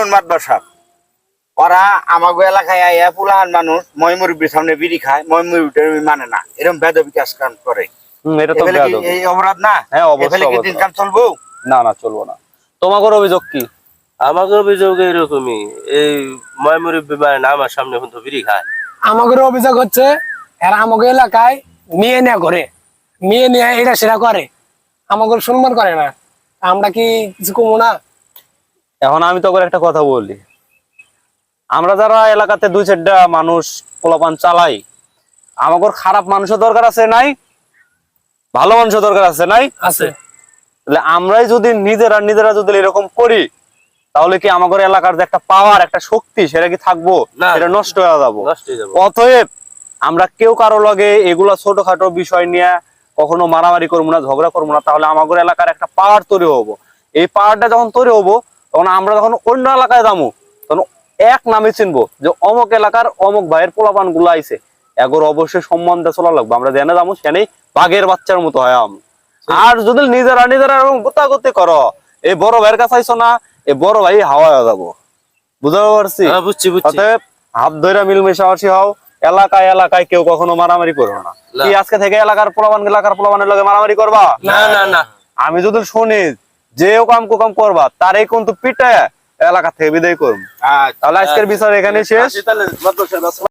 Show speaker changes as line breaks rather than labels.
শুনুন মাতবার সাহেব, ওরা আমাগো এলাকায় আইয়া পুলাহান মানুষ ময়মুরবির সামনে বিড়ি খায়, ময়মুরবিটা মানে না, এরকম বেদবি কাজ কাম করে।
এটা তো
এবেলে কি
বেয়াদবি।
এই অপরাধ না?
হ্যাঁ, অবশ্যই
এবেলে কি
অপরাধ।
দিনকাল চলবো?
না না, চলবো না। তোমাদের অভিযোগ কি?
আমাকে অভিযোগ এরকমই, এই ময়মুরব্বি মানে আমার সামনে কিন্তু বিড়ি খায়।
আমাদের অভিযোগ হচ্ছে এরা আমাকে এলাকায় মেয়ে নেয়া করে, মেয়ে নিয়ে এটা সেটা করে, আমাকে সম্মান করে না। আমরা কি কিছু কমো না?
এখন আমি তো একটা কথা বলি, আমরা যারা এলাকাতে দুই চারটা মানুষ পোলাপান চালাই, আমাদের খারাপ মানুষের দরকার আছে নাই, ভালো মানুষের দরকার আছে নাই?
আছে।
তাহলে আমরাই যদি নিজেরা যদি এরকম করি, তাহলে কি আমাদের এলাকার যে একটা পাওয়ার, একটা শক্তি, সেটা কি থাকবো?
না,
এটা নষ্ট হয়ে যাবো।
নষ্ট হয়ে যাবো।
অতএব আমরা কেউ কারো লগে এগুলা ছোটখাটো বিষয় নিয়ে কখনো মারামারি করবো না, ঝগড়া করবো না। তাহলে আমাদের এলাকার একটা পাওয়ার তৈরি হবো। এই পাওয়ারটা যখন তৈরি হবো, তখন আমরা যখন অন্য এলাকায় যাবো, তখন এক নামে চিনবো যে অমুক এলাকার অমুক ভাইয়ের পোলাপান গুলো আইছে, এগোর অবশ্যই সম্মান দিয়ে চলা লাগবে। আমরা জেনে যাবো সেনেই বাঘের বাচ্চার মতো হয়। আর যদি নিজেরা এরকম গুতাগুতি করো, এই বড় ভাইয়ের কাছে আইসো না, এই বড় ভাই হাওয়া হয়ে যাবো। বুঝতে পারছি?
বুঝছি।
অতএব হাত ধরে মিলমিশামাশি হও। এলাকায় এলাকায় কেউ কখনো মারামারি করো না। কি আজকে থেকে এলাকার পোলাপানের লগে মারামারি করবা?
না না না,
আমি যদি শুনি যে কাম কুকাম করবা, তার এই কিন্তু পিঠে এলাকা থেকে বিদায় করবো। তাহলে আজকের বিষয় এখানে শেষ।